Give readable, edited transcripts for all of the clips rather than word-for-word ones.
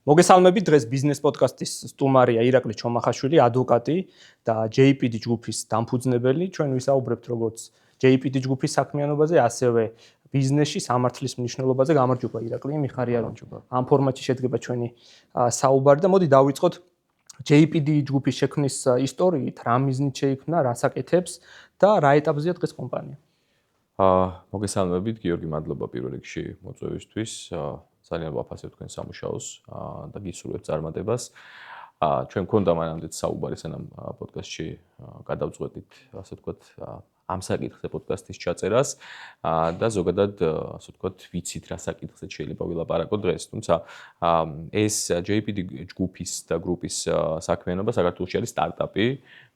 მოგესალმებით დღეს ბიზნეს პოდკასტის სტუმარია ირაკლი ჩომახაშვილი, ადვოკატი და JPD ჯგუფის დამფუძნებელი. ჩვენ ვისაუბრებთ როგორც JPD ჯგუფის საქმიანობაზე, ასევე ბიზნესში სამართლის მნიშვნელობაზე. გამარჯობა ირაკლი, მიხარია რომ ამ ფორმატში შედგება ჩვენი საუბარი და მოდი დავიწყოთ JPD ჯგუფის შექმნის ისტორიით, რა მიზნით შეიქმნა, რას აკეთებს და რა ეტაპზეა დღეს კომპანია. მოგესალმებით, გიორგი, მადლობა პირველ რიგში მოწვევისთვის. ძალიან ვაფასებ თქვენ სამუშაოს და გისურვებ წარმატებას. ჩვენ გქონდა მანამდე საუბარი სანამ პოდკასტში გადავწყვეტით, ასე ვთქვათ, ამ საკითხზე პოდკასტის ჩაწერას და ზოგადად, ასე ვთქვათ, ვიცით რა საკითხზე შეიძლება ვილაპარაკოთ დღეს. თუმცა ეს JPD ჯგუფის და გრუპის საქმიანობა საქართველოში არის სტარტაპი.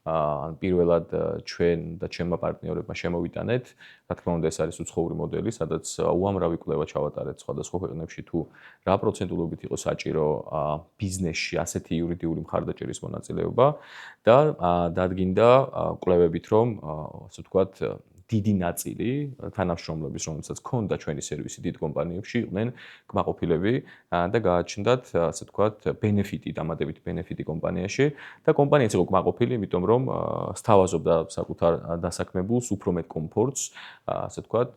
პირველად ჩვენ და ჩემმა პარტნიორებმა შემოვიტანეთ. რა თქმა უნდა, ეს არის უცხოური მოდელი, სადაც უამრავი კვლევა ჩავატარეთ სხვადასხვა ქვეყნებში თუ რა პროცენტულობით იყო საჭირო ბიზნესში ასეთი იურიდიული მხარდაჭერის მონაწილეობა და დადგინდა კვლევებით, რომ ასე ვთქვათ, დიდი ნაწილი თანამშრომლების, რომელსაც ჰქონდა ჩვენი სერვისი დიდ კომპანიებში, იყვნენ კმაყოფილები და გააჩნდათ, ასე ვთქვათ, ბენეფიტი, დამატებითი ბენეფიტი კომპანიაში და კომპანიაც იყო კმაყოფილი, იმიტომ რომ სთავაზობდა საკუთარ დასაქმებულს უფრო მეტ კომფორტს, ასე ვთქვათ,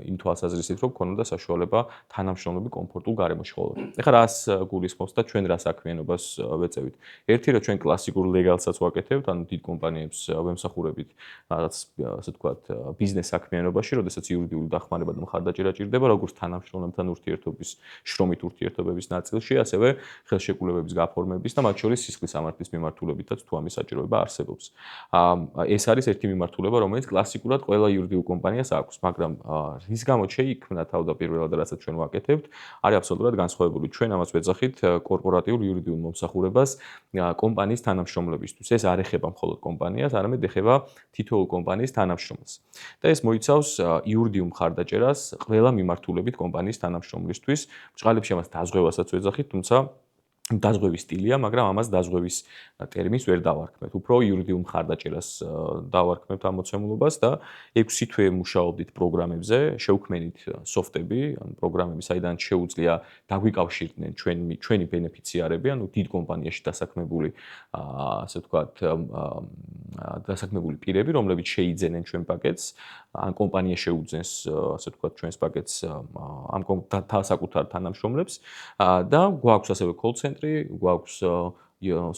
იმ თვალსაზრისით, რომ ქონოდა საშუალება თანამშრომლები კომფორტულ გარემოში ხოვოთ. ეხლა რას გულისხმობს და ჩვენ რა საქმიანობას ვეწევით? ერთი რომ ჩვენ კლასიკურ ლეგალსაც ვაკეთებთ, ანუ დიდ კომპანიებს ვემსახურებით, რაღაც ასე ვთქვათ, ბიზნეს საქმიანობაში, როდესაც იურიდიული დახმარება და მხარდაჭერა ჭირდება, როგორც თანამშრომლებთან ურთიერთობის, შრომით ურთიერთობების ნაწილში, ასევე ხელშეკრულებების გაფორმების და მათ შორის სისხლის სამართლის მიმართულებითაც თუ ამის საჭიროება არსებობს. ეს არის ერთი მიმართულება, რომელიც კლასიკურად ყველა იურიდიულ კომპანიას აქვს, მაგრამ რის გამოც შეიქმნა თავდაპირველად, რასაც ჩვენ ვაკეთებთ, არის აბსოლუტურად განსხვავებული. ჩვენ ამას ვეძახით კორპორატიულ იურიდიულ მომსახურებას კომპანიის თანამშრომლებისთვის. ეს არ ეხება მხოლოდ კომპანიას, არამედ ეხება თითოეულ კომპანიის თანამშრომელს. და ეს მოიცავს იურიდიულ მხარდაჭერას ყველა მიმართულებით კომპანიის თანამშრომლისთვის. ბჭყალებში ამას დაზღვევასაც ვეძახით, თუმცა დაზღვევის სტილია, მაგრამ ამას დაზღვევის ტერმინს ვერ დავარქმევთ. უფრო იურიდიულ მხარდაჭერას დავარქმევთ ამ მოცემულობას და 6 თვე მუშაობდით პროგრამებზე, შევქმნით სოფტები, ანუ პროგრამები, საიდან შეუძლია დაგვიკავშირდნენ ჩვენი ბენეფიციარები, ანუ დიდ კომპანიაში დასაქმებული, ასე ვთქვათ, დასაქმებული პირები, რომლებიც შეიძენენ ჩვენ პაკეტს, ან კომპანია შეუძენს, ასე ვთქვათ, ჩვენს პაკეტს ამ საკუთარ თანამშრომლებს და გვაქვს ასევე call center, გვაქვს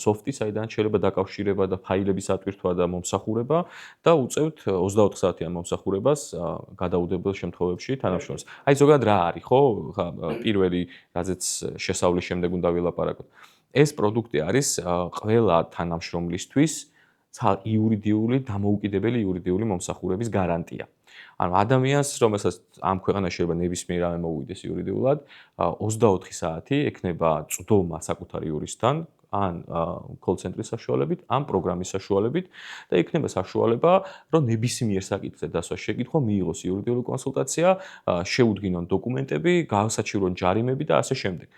სოფტი, საიდან შეიძლება დაკავშირება და ფაილების ატვირთვა და მომსახურება და უწევთ 24 საათიან მომსახურებას გადაუდებელ შემთხვევებში თანამშრომლებს. აი ზოგადად რა არის, ხო? პირველი, რაზეც შესავლის შემდეგ უნდა ვილაპარაკოთ. ეს პროდუქტი არის ყველა თანამშრომლისთვის იურიდიული, დამოუკიდებელი იურიდიული მომსახურების გარანტია. ანუ ადამიანს, რომელსაც ამ ქვეყანაში შეიძლება ნებისმიერ რამე მოუვიდეს იურიდიულად, 24 საათი ექნება წვდომა საკუთარ იურისტთან, ან call center-ის საშუალებით, ან პროგრამის საშუალებით და ექნება საშუალება, რომ ნებისმიერ საკითხზე დასვას შეკითხვა მიიღოს იურიდიული კონსულტაცია, შეუდგინონ დოკუმენტები, გაასაჩივრონ ჯარიმები და ასე შემდეგ.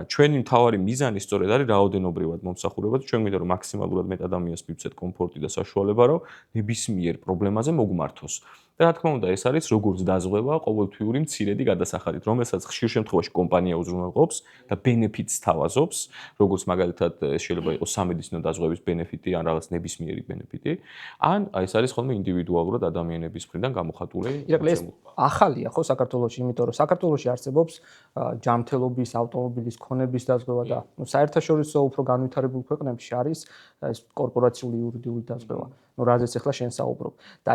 ჩვენი მთავარი მიზანი სწორედ არის რაოდენობრივად მომსახურება და ჩვენ გვინდა რომ მაქსიმალურად მეტ ადამიანს მივცეთ კომფორტი და საშუალება, რომ ნებისმიერ პრობლემაზე მოგმართოს. და რა თქმა უნდა, ეს არის როგორც დაზღვევა, ყოველთვიური მცირედი გადასახადით, რომელსაც ხშირ შემთხვევაში კომპანია უზრუნველყოფს და ბენეფიტს თავაზობს, როგორც მაგალითად ეს შეიძლება იყოს სამედიცინო დაზღვევის ბენეფიტი ან რაღაც ნებისმიერი ბენეფიტი, ან ეს არის ხოლმე ინდივიდუალურად ადამიანების მხრიდან გამოხატული. ირაკლი, ეს ახალია ხო საქართველოში, იმიტომ რომ საქართველოში არსებობს ჯანმრთელობის, ავტომობილის ქონების დაზღვევა და საერთაშორისო უფრო განვითარებულ ქვეყნებში არის ეს კორპორაციული იურიდიული დაზღვევა. რაზეც ახლა შენ საუბრობ. და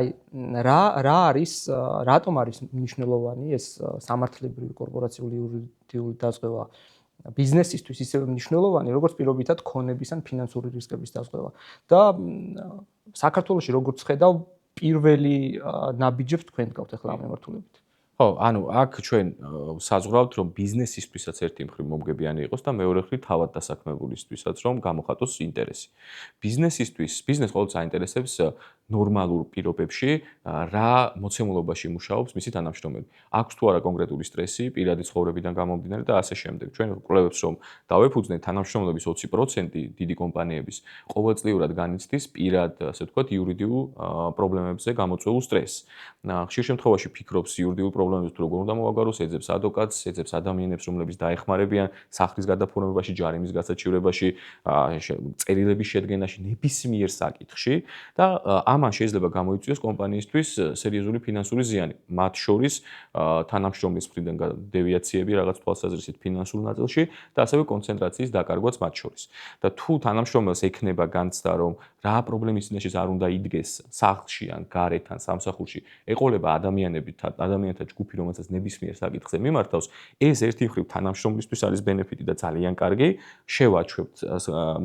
რა არის, რატომ არის მნიშვნელოვანი ეს სამართლებრივი კორპორაციული იურიდიული დაზღვევა ბიზნესისთვის ისევ მნიშვნელოვანი, როგორც პირობითად ქონების ან ფინანსური რისკების დაზღვევა. და საქართველოში როგორც ხედავ, პირველი ნაბიჯებს თქვენ გქონთ ახლა ამ მიმართულებით. ხო, ანუ აქ ჩვენ საზღვრავთ, რომ ბიზნესისთვისაც ერთი მხრივ მომგებიანი იყოს და მეორე მხრივ თავად დასაქმებულისთვისაც რომ გამოხატოს ინტერესი. ბიზნესისთვის, ბიზნეს ყოველთვის აინტერესებს ნორმალურ პირობებში რა მოცემულობაში მუშაობს მისი თანამშრომელი. აქვს თუ არა კონკრეტული სტრესი, პირადი ცხოვრებიდან გამომდინარე და ასე შემდეგ. ჩვენ ვკვლევებს რომ დავეფუძნეთ თანამშრომლების 20% დიდი კომპანიების ყოველწლიურად განიცდის პირად, ასე ვთქვათ, იურიდიულ პრობლემებზე გამოწვეულ სტრესს. ხშირ შემთხვევაში ფიქრობს იურიდიულ პრობლემებზე თუ როგორ უნდა მოაგვაროს, ეძებს ადვოკატს, ეძებს ადამიანებს, რომლებიც დაეხმარებიან სახლის გადაფორმებაში, ჯარიმის გასაჩივრებაში, წერილების შედგენაში, ნებისმიერ საკითხში და ამან შეიძლება გამოიწვიოს კომპანიისთვის სერიოზული ფინანსური ზიანი. მათ შორის თანამშრომლის მხრიდან დევიაციები რაღაც თვალსაზრისით ფინანსურ ნაწილში და ასევე კონცენტრაციის დაკარგვაც მათ შორის. და თუ თანამშრომელს ექნება განცდა, რომ რა პრობლემის წინაშე არ უნდა იდგეს სახლში ან გარეთ ან სამსახურში, ეყოლება ადამიანთა ჯგუფი, რომელსაც ნებისმიერ საკითხზე მიმართავს, ეს ერთი მხრივ თანამშრომლისთვის არის ბენეფიტი და ძალიან კარგი. შევაჩვევთ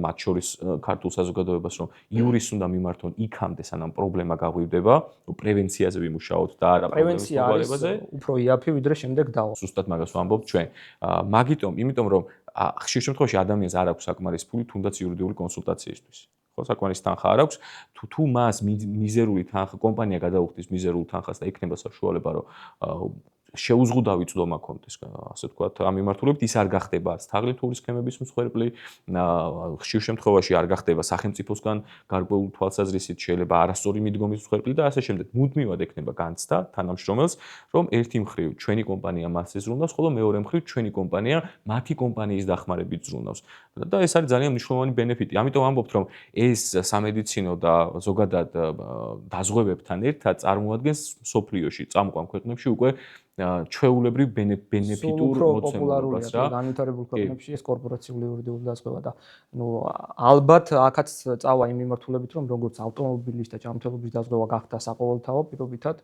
მათ შორის ქართულ საზოგადოებას, რომ იურის უნდა მიმართონ იქამდე, სანამ პრობლემა გაღვივდება, პრევენციაზე ვიმუშაოთ და არა პრობლემის მოგვარებაზე. უფრო იაფი ვიდრე შემდეგ დავა. ზუსტად მაგას ვამბობთ ჩვენ. იმიტომ რომ ხშირ შემთხვევაში ადამიანს არ აქვს საკმარის ფული თუნდაც იურიდიული კონსულტაციისთვის. ხო, საკმარის თანხა არ აქვს. თუ მას მიზერული თანხა კომპანია გადაუხდის მიზერულ თანხას და იქნება საშუალება, რომ შეუზღუდავი წვდომა კონდეს, ასე ვთქვათ, ამ მიმართულებით ის არ გახდება თაღლითური სქემების მსხვერპლი, ხშირ შემთხვევაში არ გახდება სახელმწიფოსგან გარკვეული თვალსაზრისით შეიძლება არასწორი მიდგომის მსხვერპლი და ასე შემდეგ. მუდმივად ექნება განცდა თანამშრომელს, რომ ერთი მხრივ ჩვენი კომპანია მას ეზრუნავს, ხოლო მეორე მხრივ ჩვენი კომპანია მათი კომპანიის დახმარებით ზრუნავს. და ეს არის ძალიან მნიშვნელოვანი ბენეფიტი. ამიტომ ვამბობთ, რომ ეს სამედიცინო და ზოგადად დაზღვევებთან ერთად წარმოადგენს სოფლიოში, წამყვან ქვეყნებში უკვე ჩვეულებრივ ბენეფიტურ მოცემულობას რა. განვითარებულ ქვეყნებში ეს კორპორაციული იურიდიული დაზღვევა და ალბათ აქაც წავა იმ მიმართულებით, რომ როგორც ავტომობილის და ჯანმრთელობის დაზღვევა გახდა საყოველთაო პირობითად,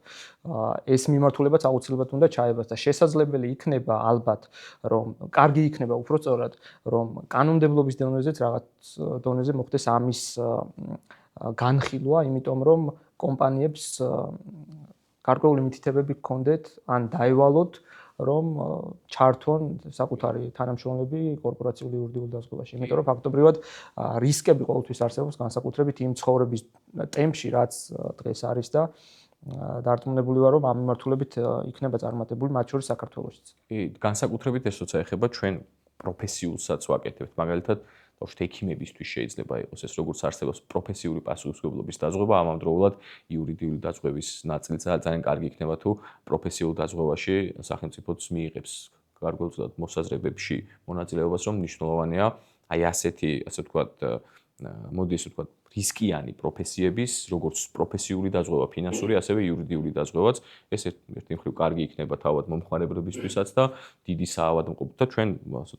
ეს მიმართულებაც აუცილებლად უნდა ჩაებას და შესაძლებელი იქნება ალბათ, რომ კარგი იქნება უпростоრად, რომ კანონმდებლობის დონეზეც რაღაც დონეზე მოხდეს ამის განხილვა, იმიტომ რომ კომპანიებს გარკვეული მითითებები გქონდეთ ან დაევალოთ, რომ ჩართონ საკუთარი თანამშრომლები კორპორაციული იურიდიულ დაზღვევაში. იმიტომ რომ ფაქტობრივად რისკები ყოველთვის არსებობს განსაკუთრებით იმ ცხოვრების ტემპში, რაც დღეს არის და დარწმუნებული ვარ, რომ ამ მიმართულებით იქნება წარმატებული მათ შორის საქართველოშიც. კი, განსაკუთრებით ეს როცა ეხება ჩვენ პროფესიულსაც ვაკეთებთ, მაგალითად ბავშვთა ექიმებისთვის შეიძლება იყოს ეს როგორც არსებობს პროფესიული პასუხისმგებლობის დაზღვევა, ამავდროულად იურიდიული დაზღვევის ნაწილი ძალიან კარგი იქნება თუ პროფესიულ დაზღვევაში სახელმწიფოც მიიღებს გარკვეულ მოსაზრებებში მონაწილეობას, რომ მნიშვნელოვანია აი ასეთი, ასე ვთქვათ, მოდი ესე ვთქვათ, რისკიანი პროფესიების, როგორც პროფესიული დაზღვევა, ფინანსური, ასევე იურიდიული დაზღვევაც, ეს ერთი მხრივ კარგი იქნება თავად მომხმარებლებისთვისაც და დიდი საავადმყოფო და ჩვენ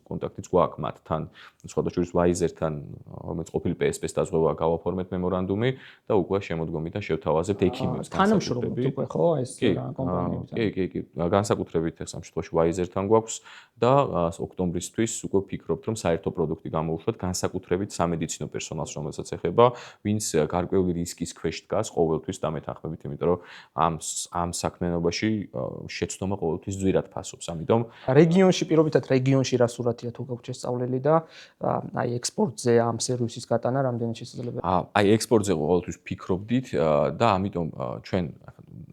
კონტაქტიც გვაქვს მათთან, სხვადასხვა ვაიზერთან, რომელიც ყოფილი PSP-ს დაზღვევა გავაფორმეთ მემორანდუმი და უკვე შემოდგომიდან შევთავაზებთ ექიმებს თანამშრომლობთ უკვე ხო ეს კომპანიებთან. კი, განსაკუთრებით ეს ამ შემთხვევაში ვაიზერთან გვაქვს და ოქტომბრისთვის უკვე ვფიქრობთ, რომ საერთო პროდუქტი გამოვუშვათ განსაკუთრებით სამედიცინო პერსონალს, რომელსაც ეხება, ვინც გარკვეული რისკის ქვეშ დგას ყოველთვის და მეთანხმებით, იმიტომ რომ ამ საქმიანობაში შეცდომა ყოველთვის ძვირად ფასობს. ამიტომ რეგიონში პირობითად რეგიონში რა სურათია თუ გაგვჭირს სწავლელი და აი ექსპორტზე ამ სერვისის გატანა რამდენი შესაძლებელია? აი ექსპორტზე ყოველთვის ვფიქრობდით და ამიტომ ჩვენ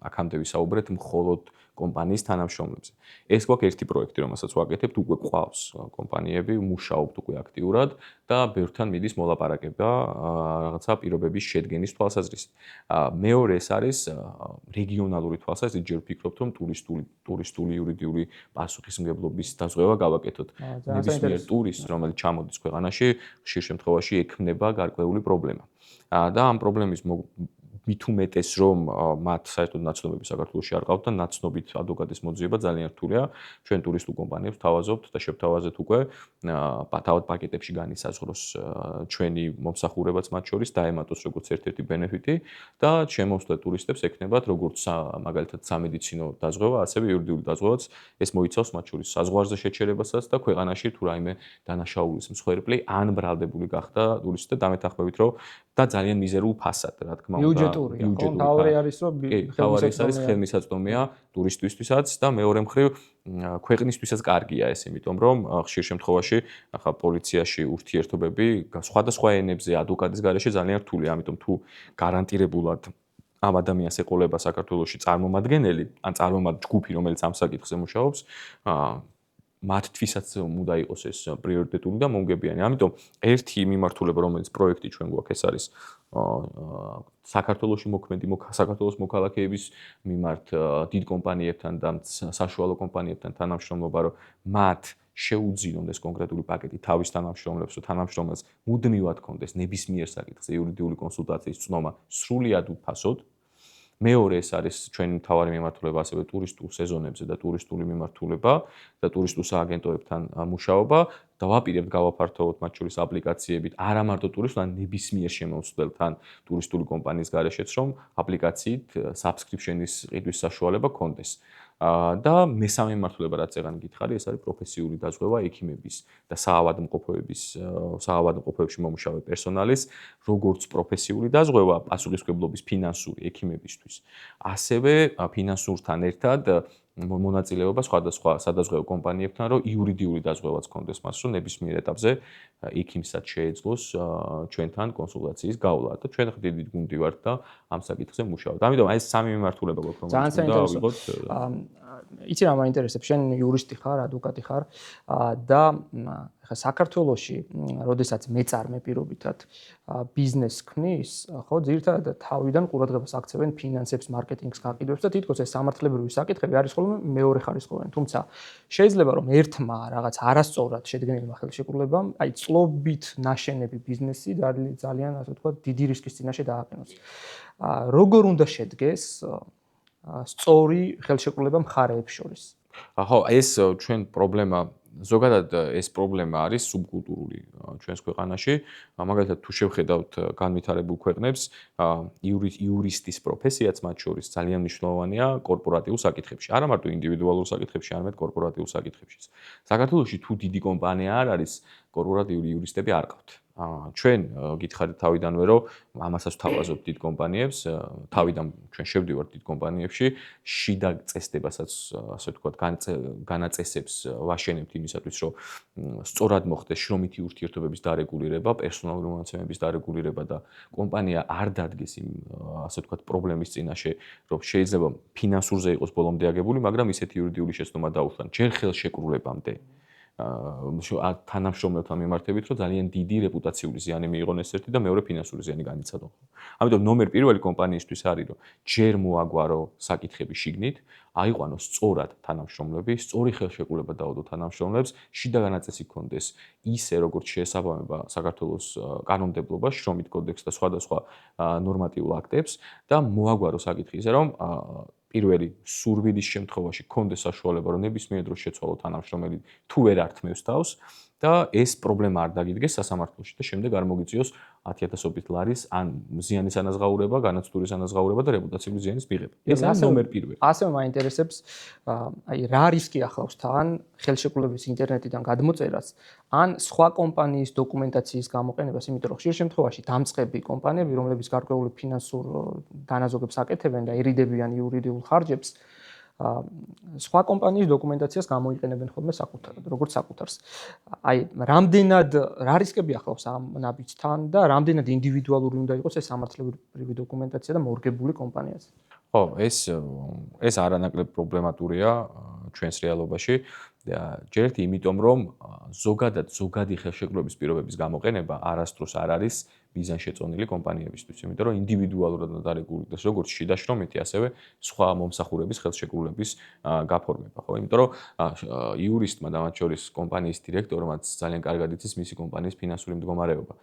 აქამდე ვისაუბრეთ მხოლოდ კომპანიის თანამშრომლებზე. ეს გვაქვს ერთი პროექტი, რომელსაც ვაკეთებთ, უკვე ყავს კომპანიები, მუშაობთ უკვე აქტიურად და ბევრთან მიდის მოლაპარაკება რაღაცა პირობების შედგენის თვალსაზრისით. მეორე ეს არის რეგიონალური თვალსაზრისით, ჯერ ვფიქრობთ, რომ ტურისტული იურიდიული პასუხისმგებლობის დაზღვევა გავაკეთოთ. ნებისმიერ ტურისტს, რომელიც ჩამოდის ქვეყანაში, ხშირ შემთხვევაში ექმნება გარკვეული პრობლემა. და ამ პრობლემის მით უმეტეს რომ მათ საერთოდ ნაცნობები საქართველოში არ ყავთ და ნაცნობით ადვოკატის მოძიება ძალიან რთულია. ჩვენ ტურისტულ კომპანიებს თავაზობთ და შევთავაზეთ უკვე თავად პაკეტებში განისაზღვროს ჩვენი მომსახურებაც მათ შორის დაემატოს როგორც ერთ-ერთი ბენეფიტი და შემოსვლეთ ტურისტებს ექნებათ როგორც მაგალითად სამედიცინო დაზღვევა, ასევე იურიდიული დაზღვევაც ეს მოიცავს მათ შორის საზღვარზე შეჩერებასაც და ქვეყანაში თუ რაიმე დანაშაულის მსხვერპლი ან ბრალდებული გახდა ტურისტი და დამეთანხმებით რომ და ძალიან მიზერულ ფასად, რა თქმა უნდა. თავი არის რომ ხელმისაწვდომია ტურისტებისთვისაც და მეორე მხრივ ქვეყნისთვისაც კარგია ეს, იმიტომ რომ ხშირ შემთხვევაში ახლა პოლიციაში ურთიერთობები სხვადასხვა ენებზე ადვოკატის გარეშე ძალიან რთულია, ამიტომ თუ გარანტირებულად ამ ადამიანს ეყოლება საქართველოში წარმომადგენელი, ან ჯგუფი, რომელიც ამ საკითხზე მუშაობს, მათთვისაც უნდა იყოს ეს პრიორიტეტული და მომგებიანი. ამიტომ ერთი მიმართულება, რომელიც პროექტი ჩვენ გვაქვს, ეს არის საქართველოში მოქმედი საქართველოს მოქალაქეების მიმართ დიდ კომპანიებთან და საშუალო კომპანიებთან თანამშრომლობა, რომ მათ შეუძინონ ეს კონკრეტული პაკეტი თავის თანამშრომლებს, რომ თანამშრომელს მუდმივად კონდეს ნებისმიერ საკითხზე იურიდიული კონსულტაციის წნომა სრულად უფასოდ. მეორე ეს არის ჩვენი მთავარი მიმართულება ასევე ტურისტულ სეზონებზე და ტურისტული მიმართულება და ტურისტულ სააგენტოებთან მუშაობა. დავაპირებთ გავაფართოვოთ მათ შორის აპლიკაციებით არა მარტო ტურისტულ, ან ნებისმიერ შემომსვლელთან ტურისტული კომპანიის გარეშეც, რომ აპლიკაციით subscription-ის ყიდვის საშუალება გქონდეს. და მესამე მიმართულება, რაც ეგან გითხარი, ეს არის პროფესიული დაზღვევა ექიმების და საავადმყოფოებში მომუშავე პერსონალის, როგორც პროფესიული დაზღვევა პასუხისმგებლობის ფინანსური ექიმებისთვის, ასევე ფინანსურთან ერთად მონაწილეობა სხვადასხვა სადაზღვევო კომპანიებთან, რომ იურიდიული დაზღვევაც გქონდეს მას, რომ ნებისმიერ ეტაპზე ექიმსაც შეეძლოს ჩვენთან კონსულტაციის გავლა და ჩვენ დიდი გუნდი ვართ და ამ საკითხზე მუშაობთ. ამიტომ აი ეს სამი მიმართულება გვაქვს, რომელიც უნდა ავიღოთ. იცი რა მაინტერესებს, შენ იურისტი ხარ, ადვოკატი ხარ და ხა საქართველოში, როდესაც მეწარმე პირობითად ბიზნესს ქმნის, ხო, ძირითადად თავიდან ყურადღებას აქცევენ ფინანსებს, მარკეტინგს, გაყიდვებს და თითქოს ეს სამართლებრივი საკითხები არის ხოლმე მეორე ხარისხოვანი. თუმცა შეიძლება რომ ერთმა რაღაც არასწორად შედგენილმა ხელშეკრულებამ, აი წლობით ნაშენები ბიზნესი ძალიან ასე ვთქვათ, დიდი რისკის წინაშე დააყენოს. როგორ უნდა შედგეს სწორი ხელშეკრულება მხარეებს შორის? ხო, ეს ჩვენ პრობლემა ზოგადად ეს პრობლემა არის სუბკულტურული ჩვენს ქვეყანაში. მაგალითად, თუ შევხედავთ განვითარებულ ქვეყნებს, იურისტის პროფესიაც მათ შორის ძალიან მნიშვნელოვანია კორპორატიულ საკითხებში. არა მარტო ინდივიდუალურ საკითხებში, არამედ კორპორატიულ საკითხებშიც. საქართველოში თუ დიდი კომპანია არ არის, კორპორატიული იურისტები არ ყავთ. ჩვენ გითხარით თავიდანვე, რომ ამასაც ვთავაზობთ დიდ კომპანიებს, თავიდან ჩვენ შევდივართ დიდ კომპანიებში, შიდა წესდებასაც, ასე ვთქვათ, განაწესებს ვაშენებთ იმისათვის, რომ სწორად მოხდეს შრომითი ურთიერთობების დარეგულირება, პერსონალური მონაცემების დარეგულირება და კომპანია არ დადგეს იმ, ასე ვთქვათ, პრობლემის წინაშე, რომ შეიძლება ფინანსურზე იყოს ბოლომდე აგებული, მაგრამ ისეთი იურიდიული შეცდომა დაუშვან ჯერ ხელშეკრულებამდე. თანამშრომლებთან მიმართებით, რომ ძალიან დიდი რეპუტაციული ზიანი მიიღონ ეს ერთი და მეორე ფინანსური ზიანი განიცადონ. ამიტომ ნომერ პირველი კომპანიისთვის არის, რომ ჯერ მოაგვარო საკითხები შიგნით, აიყვანოს სწორად თანამშრომლები, სწორი ხელშეკრულება დაუდო თანამშრომლებს, შიდა განაწესი გქონდეს ისე, როგორც შეესაბამება საქართველოს კანონმდებლობა, შრომით კოდექსს და სხვადასხვა ნორმატიულ აქტებს და მოაგვარო საკითხი ისე, რომ პირველი სურვილის შემთხვევაში გქონდეს საშუალება, რომ ნებისმიერ დროს შეცვალო თანამშრომელი თუ ვერ ართმევს თავს და ეს პრობლემა არ დაგიდგეს სასამართლოში და შემდეგ არ მოგიწიოს 10,000-ობით ლარის ან ზიანის ანაზღაურება, განაცდურის ანაზღაურება და რეპუტაციული ზიანის მიღება. ეს არის ნომერ პირველი. ასევე მაინტერესებს აი რა რისკი ახლავს თან ხელშეკრულების ინტერნეტიდან გადმოწერას ან სხვა კომპანიის დოკუმენტაციის გამოყენებას, იმიტომ რომ ხშირ შემთხვევაში დამწყები კომპანიები, რომლებიც გარკვეული ფინანსურ დანაზოგებს აკეთებენ და ერიდებიან იურიდიულ ხარჯებს, სხვა კომპანიის დოკუმენტაციას გამოიყენებენ ხოლმე საკუთარად, როგორც საკუთარს. აი, რამდენად რა რისკები ახლავს ამ ნაბიჯთან და რამდენად ინდივიდუალური უნდა იყოს ეს სამართლებრივი დოკუმენტაცია და მორგებული კომპანიაზე? ხო, ეს არანაკლებ პრობლემატურია ჩვენს რეალობაში. ჯერერთი იმიტომ, რომ ზოგადი ხელშეკრულების პირობების გამოყენება არასდროს არ არის მიზანშეწონილი კომპანიებისთვის, იმიტომ რომ ინდივიდუალურად დარეგულირდეს როგორც შიდა შრომითი, ასევე სხვა მომსახურების ხელშეკრულების გაფორმება, ხო? იმიტომ რომ იურისტმა და მათ შორის კომპანიის დირექტორმაც ძალიან კარგად იცის მისი კომპანიის ფინანსური მდგომარეობა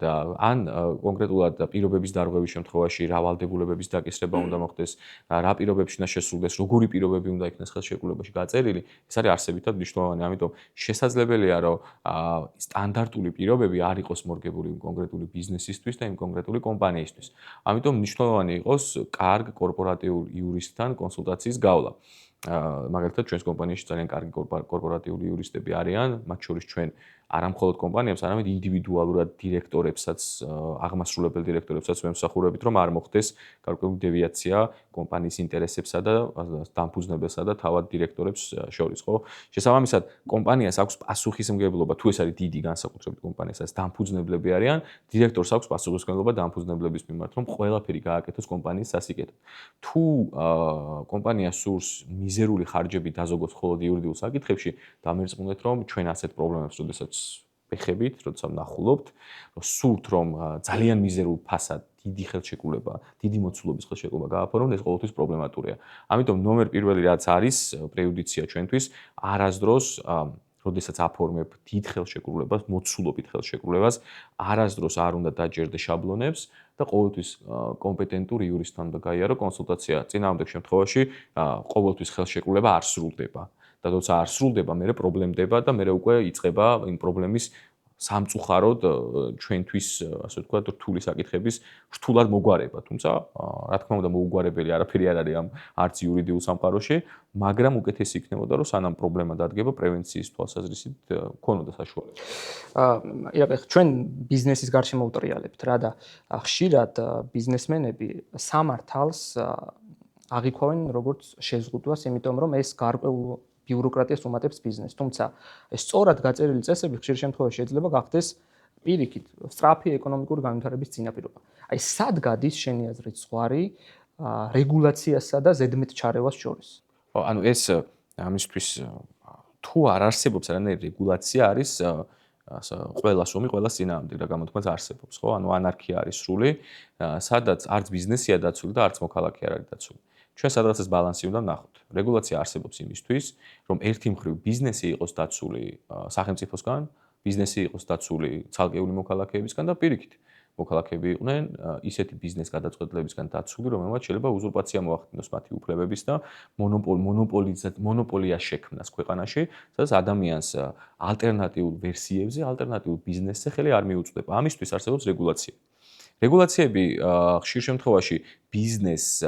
და ან კონკრეტულად პირობების დარღვევის შემთხვევაში რა ვალდებულებების დაკისრება უნდა მოხდეს, რა პირობებში უნდა შესრულდეს, როგორი პირობები უნდა იქნეს ხელშეკრულებაში გაწერილი, ეს არის არსებითად მნიშვნელოვანი. ამიტომ შესაძლებელია, რომ სტანდარტული პირობები არ იყოს მორგებული კონკრეტული ბიზნესისთვის და იმ კონკრეტული კომპანიისთვის. ამიტომ მნიშვნელოვანი იყოს კარგ კორპორატიულ იურისტთან კონსულტაციის გავლა. მაგალითად ჩვენს კომპანიაში ძალიან კარგი კორპორატიული იურისტები არიან, მათ შორის ჩვენ არა მხოლოდ კომპანიებს, არამედ ინდივიდუალურად დირექტორებსაც, აღმასრულებელ დირექტორებსაც ვემსახურებით, რომ არ მოხდეს გარკვეული დევიაცია კომპანიის ინტერესებსა და დამფუძნებელსა და თავად დირექტორებს შორის, ხო? შესაბამისად, კომპანიას აქვს პასუხისმგებლობა, თუ ეს არის დიდი განსაკუთრებით კომპანიასაც დამფუძნებლები არიან, დირექტორს აქვს პასუხისმგებლობა დამფუძნებლების მიმართ, რომ ყველაფერი გააკეთოს კომპანიის სასიკეთოდ. თუ კომპანია სურს მიზერული ხარჯები დაზოგოს მხოლოდ იურიდიულ საკითხებში, დამერწმუნდეთ, რომ ჩვენ ასეთ პრობლემებს, როდესაც ვეხებით, როცა ვნახულობთ, სურთ რომ ძალიან მიზერულ ფასად დიდი ხელშეკრულება, დიდი მოცულობის ხელშეკრულება გააფორმოთ, ეს ყოველთვის პრობლემატურია. ამიტომ ნომერ პირველი რაც არის პრეიუდიცია ჩვენთვის, არასდროს როდესაც აფორმებ დიდ ხელშეკრულებას, მოცულობით ხელშეკრულებას, არასდროს არ უნდა დაჯერდე შაბლონებს და ყოველთვის კომპეტენტურ იურისტთან უნდა გაიარო კონსულტაცია. წინააღმდეგ შემთხვევაში ყოველთვის ხელშეკრულება არ სრულდება. და თორსა არ სრულდება, მერე პრობლემდება და მერე უკვე იწყება იმ პრობლემის სამწუხაროდ ჩვენთვის, ასე ვთქვათ, რთული საკითხების რთულად მოგვარება. თუმცა, რა თქმა უნდა, მოუგვარებელი არაფერი არ არის ამ არც იურიდიულ სამყაროში, მაგრამ უკეთესი იქნებოდა, რომ სანამ პრობლემა დადგება, პრევენციის თვალსაზრისით ქონოდა საშუალება. ჩვენ ბიზნესის გარშემო უტრიალებთ რა და ხშირად ბიზნესმენები სამართალს აღიქვავენ როგორც შეზღუდვას, იმიტომ რომ ეს გარკვეულ ბიუროკრატიას უმატებს ბიზნესს. თუმცა ეს სწორად გაწერილი წესები ხშირ შემთხვევაში შეიძლება გახდეს პირიქით სწრაფი ეკონომიკური განვითარების წინაპირობა. აი სად გადის შენი აზრით ზღვარი რეგულაციასა და ზედმეტჩარევას შორის? ანუ ეს ამისთვის თუ არ არსებობს არანაირი რეგულაცია არის ყველას ომი ყველას წინააღმდეგ რა გამოთქმაც არსებობს, ხო? ანუ ანარქია არის სრული, სადაც არც ბიზნესია დაცული და არც მოქალაქე არ არის დაცული. ჩვენ სადღაცას ბალანსი უნდა ვნახოთ. რეგულაცია არსებობს იმისთვის, რომ ერთი მხრივ ბიზნესი იყოს დაცული სახელმწიფოსგან, ბიზნესი იყოს დაცული ცალკეული მოქალაქეებისგან და პირიქით მოქალაქეები იყვნენ ისეთი ბიზნეს გადაწყვეტილებისგან დაცული, რომელმაც შეიძლება უზურპაცია მოახდინოს მათი უფლებების და მონოპოლია შექმნას ქვეყანაში, სადაც ადამიანს ალტერნატიულ ვერსიებზე, ალტერნატიულ ბიზნესზე ხელი არ მიუწვდება. ამისთვის არსებობს რეგულაცია. რეგულაციები ხშირ შემთხვევაში ბიზნესს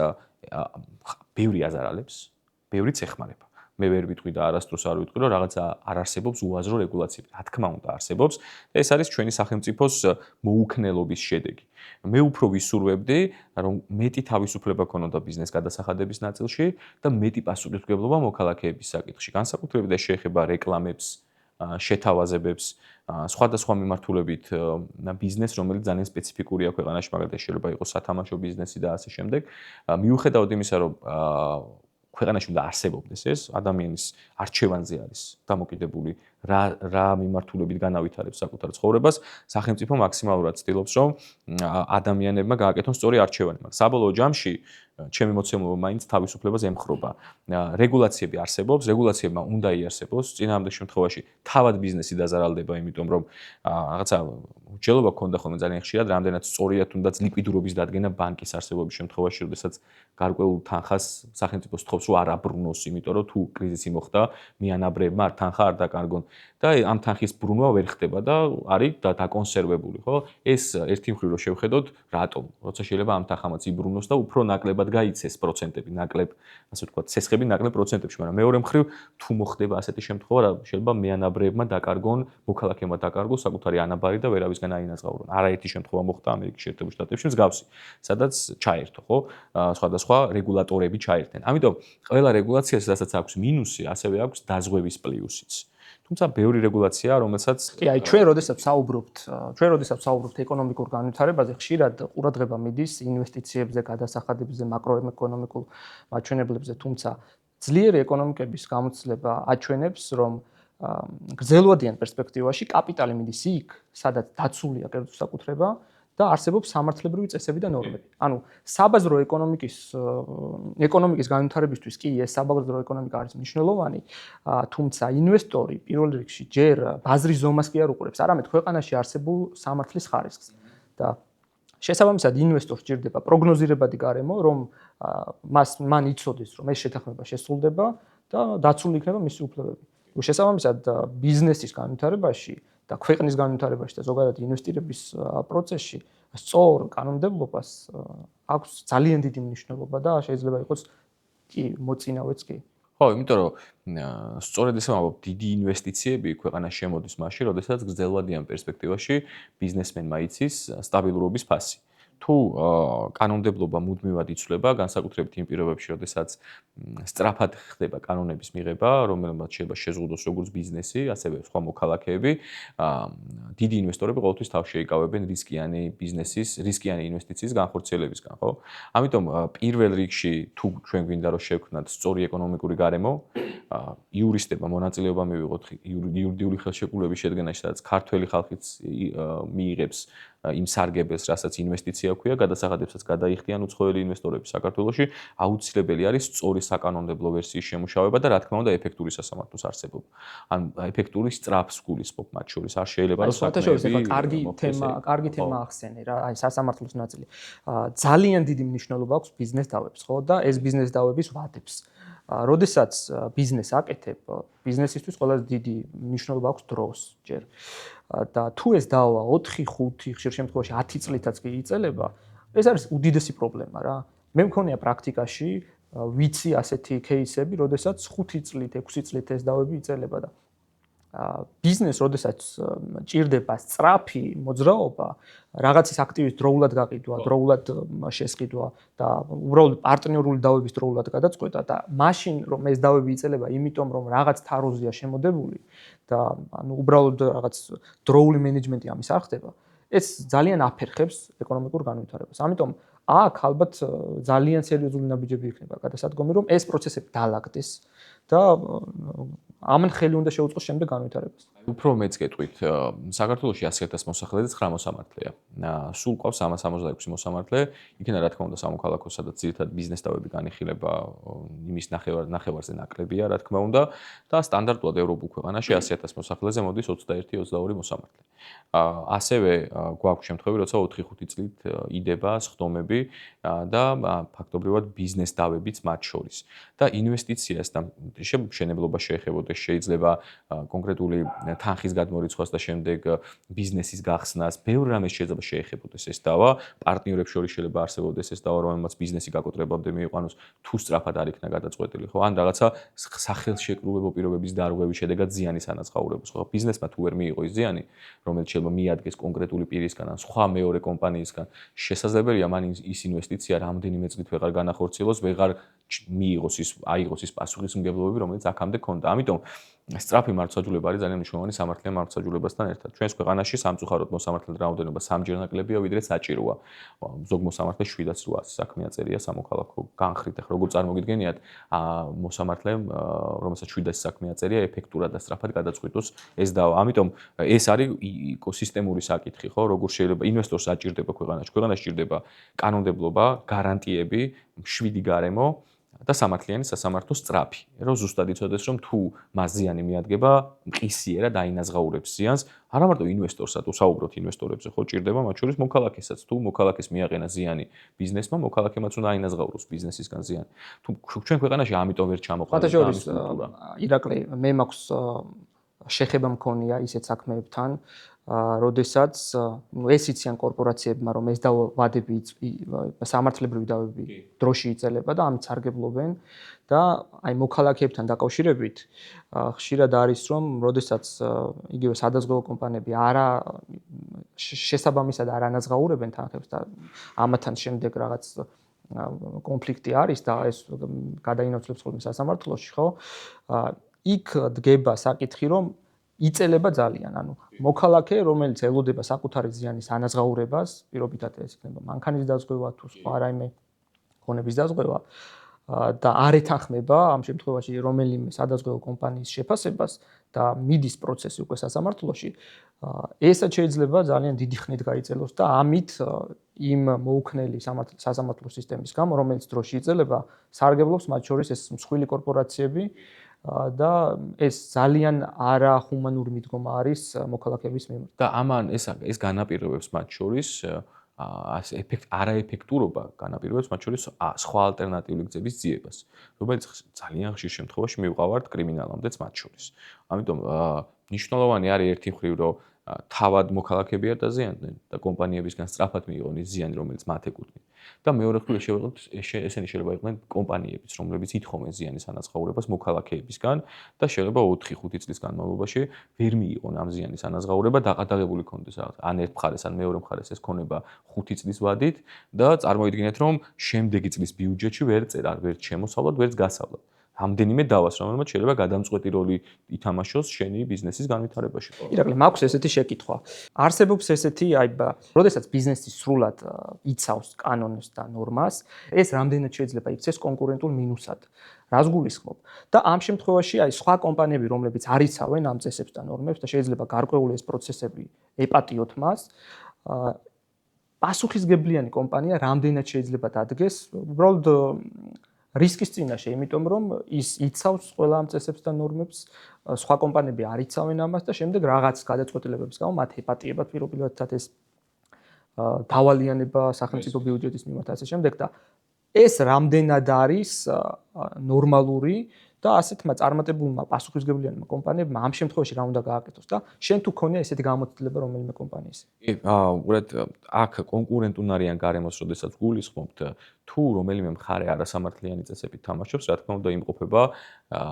ბევრი აზარალებს, ბევრიც ეხმარება. მე ვერ ვიტყვი და არასდროს არ ვიტყვი, რომ რაღაცა არ არსებობს უაზრო რეგულაციები. რა თქმა უნდა არსებობს და ეს არის ჩვენი სახელმწიფოს მოუქნელობის შედეგი. მე უფრო ვისურვებდი, რომ მეტი თავისუფლება ქონოდა ბიზნეს გადასახადების ნაწილში და მეტი პასუხისმგებლობა მოქალაქეების საკითხში. განსაკუთრებით ეს შეეხება რეკლამებს, შეთავაზებებს, სხვადასხვა მიმართულებით ბიზნეს, რომელიც ძალიან სპეციფიკურია ქვეყანაში, მაგალითად შეიძლება იყოს სათამაშო ბიზნესი და ასე შემდეგ. მიუხედავად იმისა, რომ ქვეყანაში უნდა არსებობდეს ეს, ადამიანის არჩევანზე არის დამოკიდებული რა მიმართულებით განავითარებს საკუთარ ცხოვრებას, სახელმწიფო მაქსიმალურად ცდილობს, რომ ადამიანებმა გააკეთონ სწორი არჩევანი. მაგრამ საბოლოო ჯამში ჩემი მოცემულობა მაინც თავისუფლებას ემხრობა. რეგულაციები არსებობს, რეგულაციებმა უნდა იარსებოს, წინააღმდეგ შემთხვევაში თავად ბიზნესი დაზარალდება, იმიტომ რომ რაღაცა უჯელობა ქონდა ხოლმე ძალიან ხშირად, რამდენად სწორია თუნდაც ლიკვიდურობის დადგენა ბანკის არსებობის შემთხვევაში, როდესაც გარკვეულ თანხას სახელმწიფო სთხოვს, რომ არ აბრუნოს, იმიტომ რომ თუ კრიზისი მოხდა, მიანაბრებმა თანხა არ დაკარგონ და ამ თანხის ბრუნვა ვერ ხდება და არის დაკონსერვებული, ხო? ეს ერთი მხრივ რო შევხედოთ, რატომ? როცა შეიძლება ამ თანხამაც იბრუნოს და უფრო ნაკლებად გაიცეს პროცენტები, ნაკლებ, ასე ვთქვათ, ცესხები ნაკლებ პროცენტებში, მაგრამ მეორე მხრივ თუ მოხდება ასეთი შემთხვევა, შეიძლება მეანაბრებმა დაკარგონ, მოქალაქეებმა დაკარგონ საკუთარი ანაბარი და ვერავისგან აინაწავრონ. არაერთი შემთხვევა მოხდა ამერიკის შეერთებულ შტატებში მსგავსი, სადაც ჩაერთო, ხო? სხვადასხვა რეგულატორები ჩაერთენ. ამიტომ ყველა რეგულაციას, რასაც აქვს მინუსი, ასევე აქვს დაზღვევის პლუსიც. თუმცა ბევრი რეგულაციაა, რომელსაც კი, აი ჩვენ როდესაც საუბრობთ ეკონომიკურ განვითარებაზე, ხშირად ყურადღება მიდის ინვესტიციებზე, გადასახადებზე, მაკროეკონომიკურ მაჩვენებლებზე, თუმცა ძლიერი ეკონომიკების გამოცდილება აჩვენებს, რომ გრძელვადიან პერსპექტივაში კაპიტალი მიდის იქ, სადაც დაცულია კერძო საკუთრება და არსებობს სამართლებრივი წესები და ნორმები. ანუ საბაზრო ეკონომიკის განვითარებისთვის კი ეს საბაზრო ეკონომიკა არის მნიშვნელოვანი, თუმცა ინვესტორი პირველ რიგში ჯერ ბაზრის ზომას კი არ უყურებს, არამედ ქვეყანაში არსებულ სამართლის ხარისხს. და შესაბამისად ინვესტორს სჭირდება პროგნოზირებადი გარემო, რომ მან იცოდეს, რომ ეს შეთანხმება შესრულდება და დაცული იქნება მისი უფლებები. შესაბამისად ბიზნესის განვითარებაში და ქვეყნის განვითარებაში და ზოგადად ინვესტირების პროცესში სწორ კანონმდებლობას აქვს ძალიან დიდი მნიშვნელობა და შეიძლება იყოს კი მოწინავეც კი. ხო, იმიტომ რომ სწორედ ესე ვამბობ, დიდი ინვესტიციები ქვეყანას შემოდის მაშინ, როდესაც გრძელვადიან პერსპექტივაში ბიზნესმენმა იცის სტაბილურობის ფასი. თუ კანონმდებლობა მუდმივად იცვლება, განსაკუთრებით იმ პირობებში, როდესაც სწრაფად ხდება კანონების მიღება, რომელმაც შეიძლება შეზღუდოს როგორც ბიზნესი, ასევე სხვა მოქალაქეები, დიდი ინვესტორები ყოველთვის თავს შეიკავებენ რისკიანი ბიზნესის, რისკიანი ინვესტიციის განხორციელებისგან, ხო? ამიტომ პირველ რიგში თუ ჩვენ გვინდა რომ შევქმნათ სწორი ეკონომიკური გარემო, იურისტებმა მონაწილეობა მივიღოთ იურიდიული ხელშეკრულების შედგენაში, სადაც ქართველი ხალხიც მიიღებს იმ სარგებელს, რასაც ინვესტიცია ქვია, გადასახადებსაც გადაიხდიან უცხოელი ინვესტორები საქართველოში, აუცილებელი არის სწორი საკანონმდებლო ვერსიის შემუშავება და რა თქმა უნდა ეფექტური სასამართლოს არსებობა. ან ეფექტური სწრაფს გულისხმობ მათ შორის. არ შეიძლება რომ საერთაშორისო კარგი თემა ახსენე რა, აი სასამართლოს ნაწილი. ძალიან დიდი მნიშვნელობა აქვს ბიზნეს დავებს, ხო? და ეს ბიზნეს დავების ვადებს. როდესაც ბიზნესს აკეთებ, ბიზნესისთვის ყველაზე დიდი მნიშვნელობა აქვს დროს ჯერ. და თუ ეს დავა 4-5, ხშირ შემთხვევაში 10 წლითაც კი იწელება, ეს არის უდიდესი პრობლემა რა. მე მქონია პრაქტიკაში ვიცი ასეთი кейსები, როდესაც 5 წლით, 6 წლით ეს დავები იწელება და ბიზნეს, როდესაც ჭირდება სწრაფი მოძრაობა, რაღაცის აქტივის დროულად გაყიდვა, დროულად შესყიდვა და უბრალოდ პარტნიორული დავების დროულად გადაწყვეტა და მაშინ რომ ეს დავები იწელება, იმიტომ რომ რაღაც თაროზია შემოდებული და ანუ უბრალოდ რაღაც დროული მენეჯმენტი ამის არ ხდება, ეს ძალიან აფერხებს ეკონომიკურ განვითარებას. ამიტომ აქ ალბათ ძალიან სერიოზული ნაბიჯები იქნება გადასადგომი, რომ ეს პროცესები დაალაგდეს და ამან ხელი უნდა შეუწყოს შემდეგ განვითარებას. უფრო მეც გეტყვით, საქართველოში 100,000 მოსახლეზე 9 მოსამართლეა. სულ ყავს 366 მოსამართლე, იქნება რა თქმა უნდა სამოქალაქო, სადაც ძირითადად ბიზნეს დავები განიხილება, იმის ნახევარზე ნაკლებია, რა თქმა უნდა, და სტანდარტულად ევროპულ ქვეყანაში 100,000 მოსახლეზე მოდის 21-22 მოსამართლე. ასევე გვაქვს შემთხვევები, როცა 4-5 წლით იდება სხდომები და ფაქტობრივად ბიზნეს დავებიც მათ შორის. და ინვესტიციას და მშენებლობა შეეხებოდეს, შეიძლება კონკრეტული თანხის გადმორიცხვას და შემდეგ ბიზნესის გახსნას, ბევრ რამეს შეიძლება შეეხებოდეს ეს დავა, პარტნიორებს შორის შეიძლება არსებობდეს ეს დავა, რომელმაც ბიზნესი გაკოტრებამდე მიიყვანოს, თუ სწრაფად არ იქნა გადაწყვეტილი, ხო? ან რაღაცა სახელშეკრულებო პირობების დარღვევის შედეგად ზიანის ანაცხაურებას, ხო? ბიზნესმა თუ ვერ მიიღო ის ზიანი, რომელიც შეიძლება მიადგეს კონკრეტული პირისგან ან სხვა მეორე კომპანიისგან, შესაძლებელია მან ის ინვესტიცია რამდენიმე წლით ვეღარ განახორციელოს, ვეღარ აიღოს ის პასუხისმგებლობები, რომელიც აქამდე ჰქონდა. ამიტომ სწრაფი მარცხაჯულება არის ძალიან მნიშვნელოვანი სამართლიან მარცხაჯულებასთან ერთად. ჩვენს ქვეყანაში სამწუხაროდ მოსამართლეთა რაოდენობა 3-ჯერ ნაკლებია, ვიდრე საჭიროა. ზოგ მოსამართლეს 700-800 საქმე აწერია სამოქალაქო განხრით. ახლა როგორ წარმოგიდგენიათ, მოსამართლემ, რომელსაც 700 საქმე აწერია, ეფექტურად და სწრაფად გადაწყვიტოს ეს დავა. ამიტომ ეს არის ეკოსისტემური საკითხი, ხო? როგორ შეიძლება ინვესტორს აჭირდება ქვეყანაში. ქვეყანას ჭირდება კანონმდებლობა, გარანტიები, მშვიდი გარემო და სამართლიანი სასამართლო სწრაფი, რომ ზუსტად იცოდეს, რომ თუ მას ზიანი მიადგება, მყისიერად აინაზღაურებს ზიანს, არა მარტო ინვესტორსა, თუ საუბრობთ ინვესტორებზე, ხო ჭირდება მათ შორის მოქალაქესაც, თუ მოქალაქეს მიაყენა ზიანი ბიზნესმა, მოქალაქემაც უნდა აინაზღაუროს ბიზნესისგან ზიანი. თუ ჩვენ ქვეყანაში ამიტომ ვერ ჩამოყალიბდა შორის ირაკლი, მე მაქვს შეხება მქონია ისეთ საქმეებთან, როდესაც ეს იციან კორპორაციებმა, რომ ეს დავადები სამართლებრივი დავები დროში იწელება და ამით სარგებლობენ და აი მოქალაქეებთან დაკავშირებით ხშირად არის რომ როდესაც იგივე სადაზღვევო კომპანიები შესაბამისად არ ანაზღაურებენ თანხებს და ამათან შემდეგ რაღაც კონფლიქტი არის და ეს გადაინაცვლებს ხოლმე სასამართლოში, ხო? იქ დგება საკითხი, რომ იწელება ძალიან, ანუ მოქალაქე, რომელიც ელოდება საკუთარი ზიანის ანაზღაურებას, პირობითად ეს იქნება მანქანის დაზღვევა თუ სხვა რაიმე ქონების დაზღვევა და არ ეთანხმება ამ შემთხვევაში რომელიმე სადაზღვევო კომპანიის შეფასებას და მიდის პროცესი უკვე სასამართლოში, ესაც შეიძლება ძალიან დიდი ხნით გაიწელოს და ამით იმ მოუქნელი სასამართლო სისტემის გამო, რომელიც დროში იწელება, სარგებლობს მათ შორის ეს მსხვილი კორპორაციები და ეს ძალიან არახუმანური მიდგომა არის მოქალაქეების მიმართ. და ამან ეს განაპირობებს მათ შორის არაეფექტურობა განაპირობებს მათ შორის სხვა ალტერნატიული გზების ძიებას, რომელიც ძალიან ხშირ შემთხვევაში მივყავართ კრიმინალამდეც მათ შორის. ამიტომ მნიშვნელოვანი არის ერთი მხრივ, რომ თავად მოქალაქეები არ დაზიანდნენ და კომპანიებისგან სწრაფად მიიღონ ის ზიანი, რომელიც მათ ეკუთვნით. და მეორე მხრივ ესენი შეიძლება იყვნენ კომპანიებიც, რომლებიც ითხოვენ ზიანის ანაზღაურებას მოქალაქეებისგან და შეიძლება 4-5 წლის განმავლობაში ვერ მიიღონ ამ ზიანის ანაზღაურება, დაყადაღებული კონდეს ან ერთ მხარეს, ან მეორე მხარეს ეს ქონება 5 წლის ვადით და წარმოიდგინეთ, რომ შემდეგი წლის ბიუჯეტში ვერ წერა, ვერც შემოსავლად, ვერც გასავლად. ამდენიმე დავას, რომელმაც შეიძლება გადამწყვეტი როლი ითამაშოს შენი ბიზნესის განვითარებაში. ირაკლი, მაქვს ესეთი შეკითხვა. არსებობს ესეთი, როდესაც ბიზნესი სრულად იცავს კანონებს და ნორმას, ეს რამდენად შეიძლება იქცეს კონკურენტულ მინუსად. რას გულისხმობ? და ამ შემთხვევაში სხვა კომპანიები, რომლებიც არ იცავენ ამ წესებს და ნორმებს და შეიძლება გარკვეული ეს პროცესები ეპატიოთ მას, პასუხისგებლიანი კომპანია რამდენად შეიძლება დადგეს, უბრალოდ რისკის წინაშე, იმიტომ რომ ის იცავს ყველა ამ წესებს და ნორმებს, სხვა კომპანიები არ იცავენ ამას და შემდეგ რაღაც გადაწყვეტილებების გამო მათ ეპატიებათ პირობითად ეს დავალიანება სახელმწიფო ბიუჯეტის მიმართ ასე შემდეგ და ეს რამდენად არის ნორმალური და ასეთმა წარმატებულმა პასუხისგებლიანმა კომპანიებმა ამ შემთხვევაში რა უნდა გააკეთოს და შენ თუ ქონია ესეთი გამოცდილება რომელიმე კომპანიის? კი, უბრალოდ აქ კონკურენტუნარიან გარემოს, როდესაც გულისხმობთ, თუ რომელიმე მხარე არასამართლიანი წესებით თამაშობს, რა თქმა უნდა იმყოფება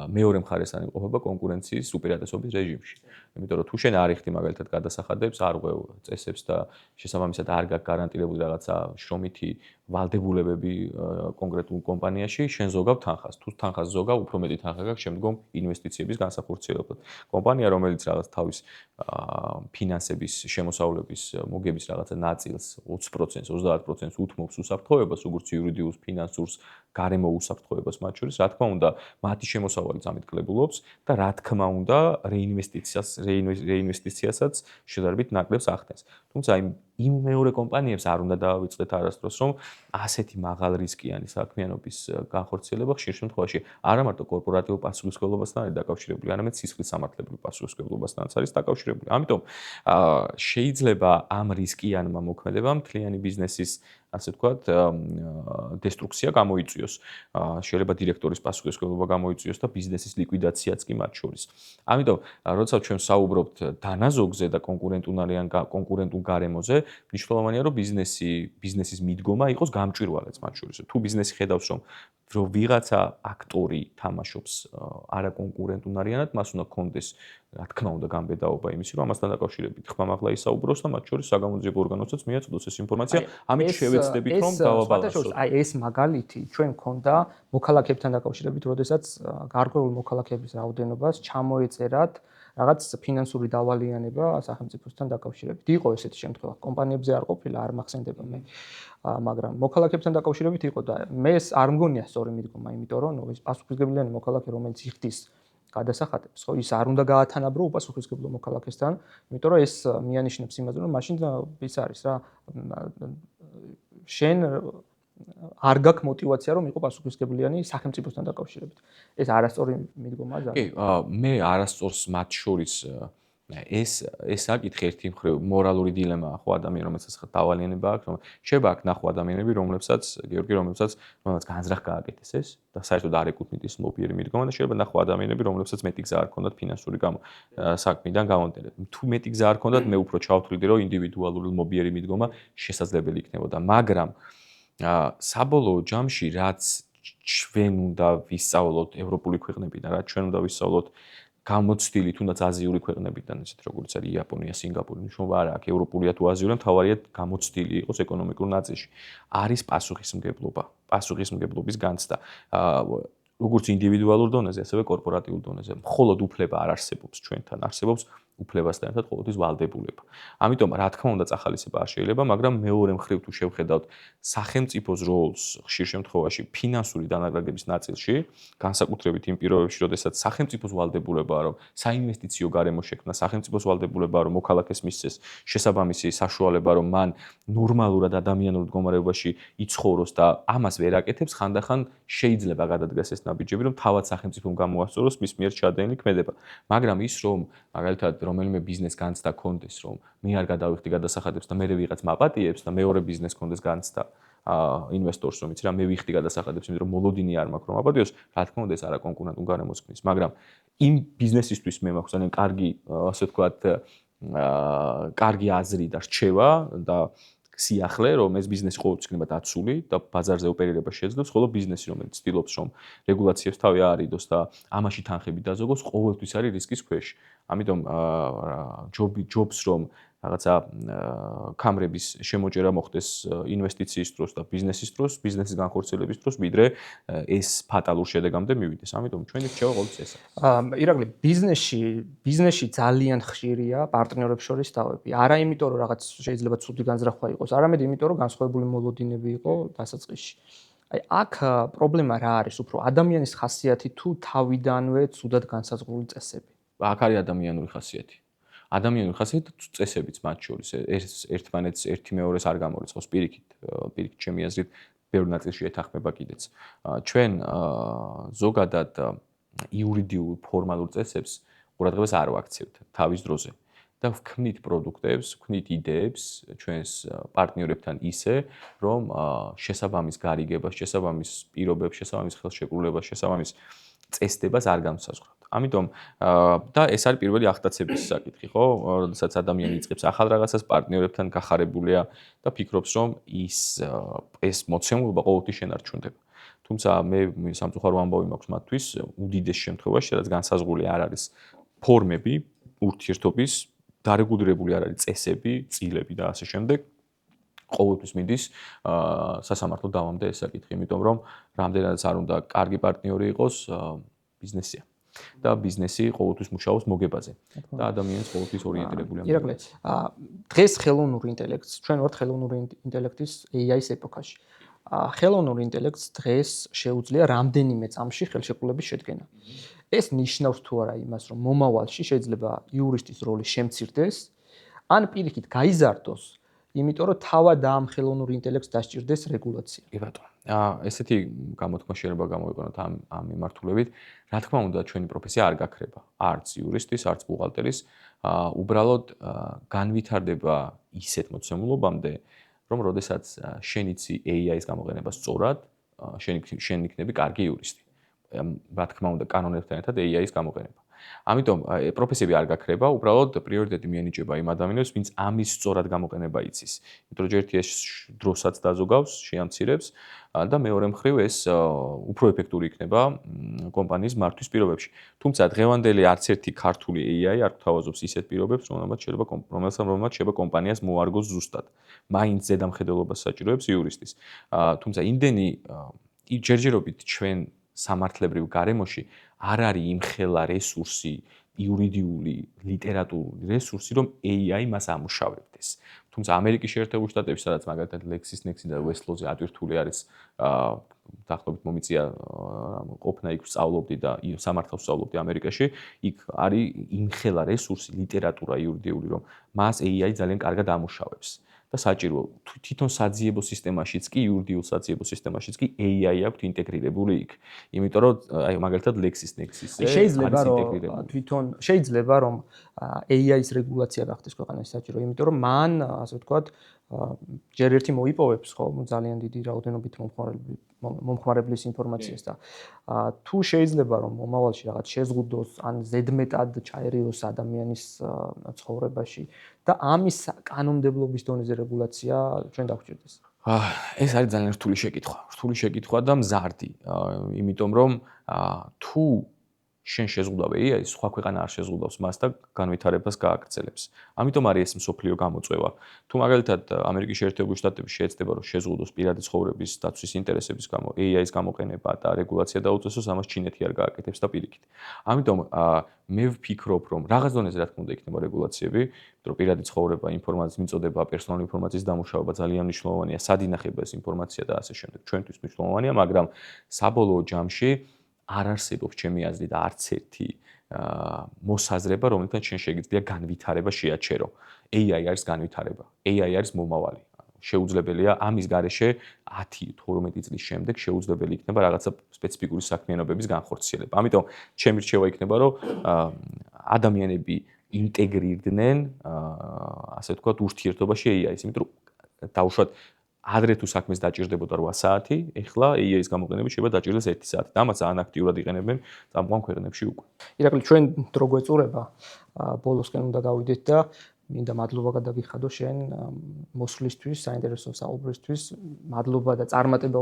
მეორე მხარესთან იმყოფება კონკურენციის უპირატესობის რეჟიმში. იმიტომ რომ თუ შენ არ იხდი მაგალითად გადასახადებს, არ ღვევ წესებს და შესაბამისად არ გაქვს გარანტირებული რაღაცა შრომითი ვალდებულებები კონკრეტულ კომპანიაში, შენ ზოგავ თანხას. თუ თანხას ზოგავ, უფრო მეტი თანხა გაქვს შემდგომ ინვესტიციების განსახორციელებლად. კომპანია, რომელიც რაღაც თავის ფინანსების შემოსავლების მოგების რაღაცა ნაწილს 20%, 30% უთმობს უსაფრთხოებას, როგორც იურიდიულს, ფინანსურს, გარემო უსაფრთხოებას მათ შორის, რა თქმა უნდა, მათი შემოსავალი ძალიან კლებულობს და რა თქმა უნდა, რეინვესტიციასაც შედარებით ნაკლებს ახდენს. თუმცა იმ მეორე კომპანიებს არ უნდა დავიწყდეთ არასდროს, რომ ასეთი მაღალ რისკიანი საქმიანობის განხორციელება ხშირ შემთხვევაში არა მარტო კორპორატიულ პასუხისმგებლობასთან არის დაკავშირებული, არამედ სისხლის სამართლებრივ პასუხისმგებლობასთანაც არის დაკავშირებული. ამიტომ შეიძლება ამ რისკიანმა მოქმედებამ მთლიანი ბიზნესის ასე ვთქვათ, დესტრუქცია გამოიწვიოს. შეიძლება დირექტორის პასუხისმგებლობა გამოიწვიოს და ბიზნესის ლიკვიდაციაც კი მათ შორის. ამიტომ, როცა ჩვენ საუბრობთ დანაზოგზე და კონკურენტულ გარემოზე, მნიშვნელოვანია, რომ ბიზნესის მიდგომა იყოს გამჭვირვალეც მათ შორის. თუ ბიზნესი ხედავს, რომ ვიღაცა აქტორი თამაშობს არაკონკურენტუნარიანად, მას უნდა კონდეს, რა თქმა უნდა, გამბედაობა იმისი, რომ ამასთან დაკავშირებით ხმამაღლა ისაუბროს და მათ შორის საგამოძიებო ორგანოსაც მიაწოდოს ეს ინფორმაცია. ამით შევეცდებით, რომ დავაბალანსოთ. ეს მაგალითი ჩვენ გქონდა მოქალაქეებთან დაკავშირებით, როდესაც გარკვეული მოქალაქეების რაოდენობას ჩამოეწერათ რაღაც ფინანსური დავალიანება სახელმწიფოსთან დაკავშირებით. იყო ესეთი შემთხვევა. კომპანიებზე არ ყოფილა, არ მახსენდება მე. მაგრამ მოქალაქეებთან დაკავშირებით იყო და მე არ მგონია სწორი მიდგომა, იმიტომ რომ ეს პასუხისგებლიანი მოქალაქე, რომელიც იხდის გადასახადებს, ხო, ის არ უნდა გაათანაბრო უპასუხისმგებლო მოქალაქესთან, იმიტომ რომ ეს მიანიშნებს იმაზე, რომ მაშინ ის არის რა, შენ არ გაქვს мотиваცია რომ იყო პასუხისმგებლიანი სახელმწიფოსთან დაკავშირებით. ეს არასწორი მიდგომაა ძალიან. კი, მე არასწორს მათ შორის ეს საკითხი ერთი მხრივ მორალური დილემაა ხო ადამიანს, რომელსაც დავალიანება აქვს, რომ შეიძლება აქ ნახო ადამიანები, რომლებსაც განზრახ გააკეთეს ეს და საერთოდ არ ეკუთვნით ის ლობიერი მიდგომა და შეიძლება ნახო ადამიანები, რომლებსაც მეტი გზა არ ქონდათ ფინანსური საქმიდან გამომდინარე. თუ მეტი გზა არ ქონდათ, მე უფრო ჩავთვლიდი, რომ ინდივიდუალური ლობიერი მიდგომა შესაძლებელი იქნებოდა, მაგრამ საბოლოო ჯამში რაც ჩვენ უნდა ვისწავლოთ ევროპული ქვეყნებიდან, რაც ჩვენ უნდა ვისწავლოთ გამოცდილი თუნდაც აზიური ქვეყნებიდან, ისეთ როგორც არის იაპონია, სინგაპური, მნიშვნელობა არ აქვს ევროპულია თუ აზიური, თავარია გამოცდილი იყოს ეკონომიკურ ნაწილში. არის პასუხისმგებლობის განცდა. როგორც ინდივიდუალურ დონეზე, ასევე კორპორატიულ დონეზე. მხოლოდ უფლება არ არსებობს ჩვენთან, არსებობს უფლებასთან ერთად ყოველთვის ვალდებულება. ამიტომ რა თქმა უნდა წახალისება არ შეიძლება, მაგრამ მეორე მხრივ თუ შევხედავთ სახელმწიფოს როლს ხშირ შემთხვევაში ფინანსური დანაკარგების ნაწილში, განსაკუთრებით იმ პირობებში, როდესაც სახელმწიფოს ვალდებულებაა, რომ საინვესტიციო გარემო შექმნა, სახელმწიფოს ვალდებულებაა, რომ მოქალაქეს მისცეს შესაბამისი საშუალება, რომ მან ნორმალურად ადამიანურ მდგომარეობაში იცხოვროს და ამას ვერ აკეთებს, ხანდახან შეიძლება გადადგას ეს ნაბიჯები, რომ თავად სახელმწიფომ გამოასწოროს მის მიერ ჩადენილი ქმედება. მაგრამ ის რომ მაგალითად რომელიმე ბიზნეს განცდა კონდეს, რომ მე არ გადავიხდი გადასახადებს და მე ვიღაც მაპატიებს და მეორე ბიზნეს კონდეს განცდა ინვესტორს, რომ იცი რა მე ვიხდი გადასახადებს, იმიტომ რომ მოლოდინი არ მაქვს რომ აპატიოს, რა თქმა უნდა ეს არაკონკურენტულ გარემოს ქმნის, მაგრამ იმ ბიზნესისთვის მე მაქვს ძალიან კარგი, ასე ვთქვათ, კარგი აზრი და რჩევა და სიახლე, რომ ეს ბიზნესი ყოველთვის იქნება დაცული და ბაზარზე ოპერირება შეძლებს, ხოლო ბიზნესი, რომელიც ცდილობს, რომ რეგულაციებს თავი აარიდოს და ამაში თანხები დაზოგოს, ყოველთვის არის რისკის ქვეშ. ამიტომ ჯობს, რომ რაღაცა კამრების შემოჭერა მოხდეს ინვესტიციის დროს და ბიზნესის დროს, ბიზნესის განხორციელების დროს, ვიდრე ეს ფატალურ შედეგამდე მივიდეს. ამიტომ ჩვენი რჩევა ყოველთვის ეს არის. ირაკლი, ბიზნესში ძალიან ხშირია პარტნიორებს შორის დავები. არა იმიტომ, რომ რაღაც შეიძლება ცუდი განზრახვა იყოს, არამედ იმიტომ, რომ განსხვავებული მოლოდინები იყო დასაწყისში. აი, აქ პრობლემა რა არის? უფრო ადამიანის ხასიათი თუ თავიდანვე ცუდად განსაზღვრული წესები? აქ არის ადამიანური ხასიათი. ადამიანური ხასიათი წესებიც მათ შორის ერთმანეთს ერთი მეორეს არ გამორიცხავს პირიქით ჩემი აზრით ბევრ ნაწილში ეთანხმება კიდეც. ჩვენ ზოგადად იურიდიულ ფორმალურ წესებს ყურადღებას არ ვაქცევთ თავის დროზე და ვქმნით პროდუქტებს, ვქმნით იდეებს ჩვენს პარტნიორებთან ისე, რომ შესაბამის გარიგებას, შესაბამის პირობებს, შესაბამის ხელშეკრულებას, შესაბამის წესდებას არ განსაზღვრავთ. ამიტომ და ეს არის პირველი ახდაცების საკითხი, ხო? როდესაც ადამიანი იწყებს ახალ რაღაცას, პარტნიორებთან გახარებულია და ფიქრობს, რომ ეს მოცემულობა ყოველთვის შენარჩუნდება. თუმცა მე სამწუხარო ამბავი მაქვს მათთვის, უდიდეს შემთხვევაში, სადაც განსაზღვრული არ არის ფორმები, ურთიერთობის, დარეგულირებული არ არის წესები, წილები და ასე შემდეგ. ყოველთვის მიდის სასამართლო დავამდე ეს საკითხი, იმიტომ რომ რამდენადაც არ უნდა კარგი პარტნიორი იყოს, ბიზნესია. და ბიზნესი ყოველთვის მუშაობს მოგებაზე და ადამიანს ყოველთვის ორიენტირებული ამბავი. ირაკლი, დღეს ხელოვნური ინტელექტს, ჩვენ ვართ ხელოვნური ინტელექტის AI-ის ეპოქაში. ხელოვნური ინტელექტს დღეს შეუძლია რამდენიმე წამში ხელშეკრულების შედგენა. ეს ნიშნავს თუ არა იმას, რომ მომავალში შეიძლება იურისტის როლი შემცირდეს, ან პირიქით გაიზარდოს, იმიტომ რომ თავად ამ ხელოვნური ინტელექტს დასჭირდეს რეგულაცია. კი ბატონო. ესეთი გამოთქმა შეიძლება გამოიყენოთ ამ მიმართულებით. რა თქმა უნდა, ჩვენი პროფესია არ გაქრება. არც იურისტის, არც ბუღალტერის, უბრალოდ განვითარდება ისეთ მოცემულობამდე, რომ როდესაც შენ იცი AI-ის გამოყენება სწორად, შენ იქნები კარგი იურისტი. რა თქმა უნდა, კანონებთან ერთად AI-ის გამოყენება. ამიტომ პროფესიები არ გაქრება, უბრალოდ პრიორიტეტი მიენიჭება იმ ადამიანებს, ვინც ამის სწორად გამოყენება იცის. იმიტომ რომ ერთი ეს დროსაც დაზოგავს, შეამცირებს და მეორე მხრივ ეს უფრო ეფექტური იქნება კომპანიის მართვის პირობებში. თუმცა დღევანდელი არც ერთი ქართული AI არ გვთავაზობს ისეთ პირობებს, რომელსაც შეიძლება კომპანიას მოარგოს ზუსტად. მაინც ზედამხედველობას საჭიროებს იურისტის. თუმცა იმდენი ჯერჯერობით ჩვენ სამართლებრივ გარემოში არ არის იმხელა რესურსი, იურიდიული, ლიტერატურული რესურსი, რომ AI მას ამუშავებდეს. თუმცა ამერიკის შეერთებული შტატებში, სადაც მაგალითად LexisNexis და Westlaw-ზე ატვირთული არის, დაახლოებით მომიწია ყოფნა იქ ვსწავლობდი და სამართალს ვსწავლობდი ამერიკაში, იქ არის იმხელა რესურსი, ლიტერატურა იურიდიული, რომ მას AI ძალიან კარგად ამუშავებს. და საჭირო თვითონ საძიებო სისტემაშიც კი, იურიდიულ საძიებო სისტემაშიც კი AI აქვს ინტეგრირებული იქ. იმიტომ რომ აი მაგალითად LexisNexis-ზე შეიძლება რომ AI-ის რეგულაცია გახდეს ქვეყანაში საჭირო, იმიტომ რომ მან, ასე ვთქვათ, ჯერ ერთი მოიპოვებს ხო ძალიან დიდი რაოდენობით მომხმარებლის ინფორმაციას და თუ შეიძლება რომ მომავალში რაღაც შეზღუდოს ან ზედმეტად ჩაერიოს ადამიანის ცხოვრებაში და ამის კანონმდებლობის დონეზე რეგულაცია ჩვენ დაგვჭირდეს. ეს არის ძალიან რთული შეკითხვა და მზარდი, იმიტომ რომ თუ შენ შეზღუდავ AI-ს, სხვა ქვეყანა არ შეზღუდავს მას და განვითარებას გააგრძელებს. ამიტომ არის ეს მსოფლიო გამოწვევა. თუ მაგალითად ამერიკის შეერთებული შტატები შეეცდება რომ შეზღუდოს პირადი ცხოვრების დაცვის ინტერესების გამო AI-ის გამოყენება და რეგულაცია დაუწესოს, ამას ჩინეთი არ გააკეთებს და პირიქით. ამიტომ მე ვფიქრობ, რომ რაღაც დონეზე რა თქმა უნდა იქნება რეგულაციები, იმიტომ რომ პირადი ცხოვრება, ინფორმაციის მიწოდება, პერსონალური ინფორმაციის დამუშავება ძალიან მნიშვნელოვანია, სად ინახება ეს ინფორმაცია და ასე შემდეგ. ჩვენთვის მნიშვნელოვანია, მაგრამ საბოლოო ჯამში არ არსებობს ჩემი აზრით არც ერთი მოსაზრება, რომელთან შენ შეგიძლია განვითარება შეაჩერო. AI არის განვითარება. AI არის მომავალი. შეუძლებელია ამის გარეშე 10-12 წლის შემდეგ შეუძლებელი იქნება რაღაცა სპეციფიკური საქმიანობების განხორციელება. ამიტომ ჩემი რჩევა იქნება, რომ ადამიანები ინტეგრირდნენ, ასე ვთქვათ, ურთიერთობაში AI-ს, იმიტომ რომ დაუშვათ ადრე თუ საქმეს დაჭირდებოდა 8 საათი, ეხლა EA-ის გამოყენებით შეიძლება დაჭირდეს 1 საათი. და ამას ძალიან აქტიურად იყენებენ წამყვან ქვეყნებში უკვე. ირაკლი, ჩვენ დრო გვეწურება, ბოლოსკენ უნდა გავიდეთ და მინდა მადლობა გადაგიხადო შენ მოსვლისთვის, საინტერესო საუბრისთვის. მადლობა და წარმატება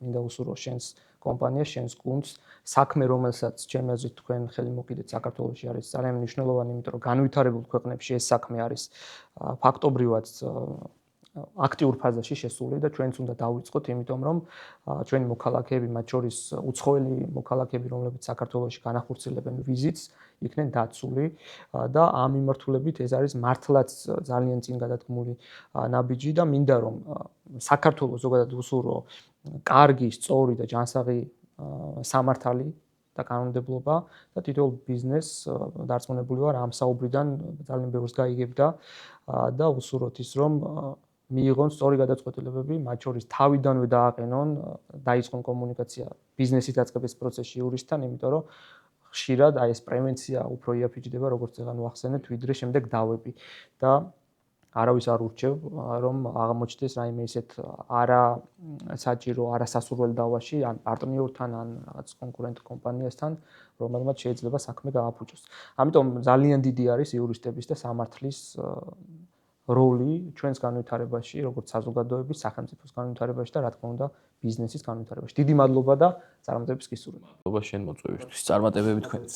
მინდა უსურვო შენს კომპანიას, შენს გუნდს. საქმე, რომელსაც ჩემი აზრით თქვენ ხელი მოკიდეთ საქართველოში არის ძალიან მნიშვნელოვანი, იმიტომ რომ განვითარებულ ქვეყნებში ეს საქმე არის ფაქტობრივად აქტიურ ფაზაში შესული და ჩვენც უნდა დავიწყოთ, იმიტომ რომ ჩვენი მოქალაქეები, მათ შორის უცხოელი მოქალაქეები, რომლებიც საქართველოში განახორციელებენ ვიზიტს, იქნენ დაცული და ამ მიმართულებით ეს არის მართლაც ძალიან წინ გადადგმული ნაბიჯი და მინდა რომ საქართველოს ზოგადად უსურვო კარგი, სწორი და ჯანსაღი სამართალი და კანონმდებლობა და თითოეულ ბიზნესს დარწმუნებული ვარ ამ საუბრიდან ძალიან ბევრს გაიგებდა და უსურვოთ ის რომ მიიღონ სწორი გადაწყვეტილებები, მათ შორის თავიდანვე დააყენონ, დაიწყონ კომუნიკაცია ბიზნესის დაწყების პროცესში იურისტთან, იმიტომ რომ ხშირად აი ეს პრევენცია უფრო იაფიჭდება, როგორც ეხლა ვახსენეთ, ვიდრე შემდეგ დავები და არავის არ ურჩევ, რომ აღმოჩნდეს რაიმე ისეთ არასაჭირო, არასასურველ დავაში, ან პარტნიორთან, ან რაღაც კონკურენტ კომპანიასთან, რომელმაც შეიძლება საქმე გააფუჭოს. ამიტომ ძალიან დიდი არის იურისტების და სამართლის როლი ჩვენს განვითარებაში, როგორც საზოგადოების, სახელმწიფოს განვითარებაში და რა თქმა უნდა, ბიზნესის განვითარებაში. დიდი მადლობა და წარმატებებს გისურვებ. მადლობა შენ მოწვევისთვის. წარმატებები თქვენს.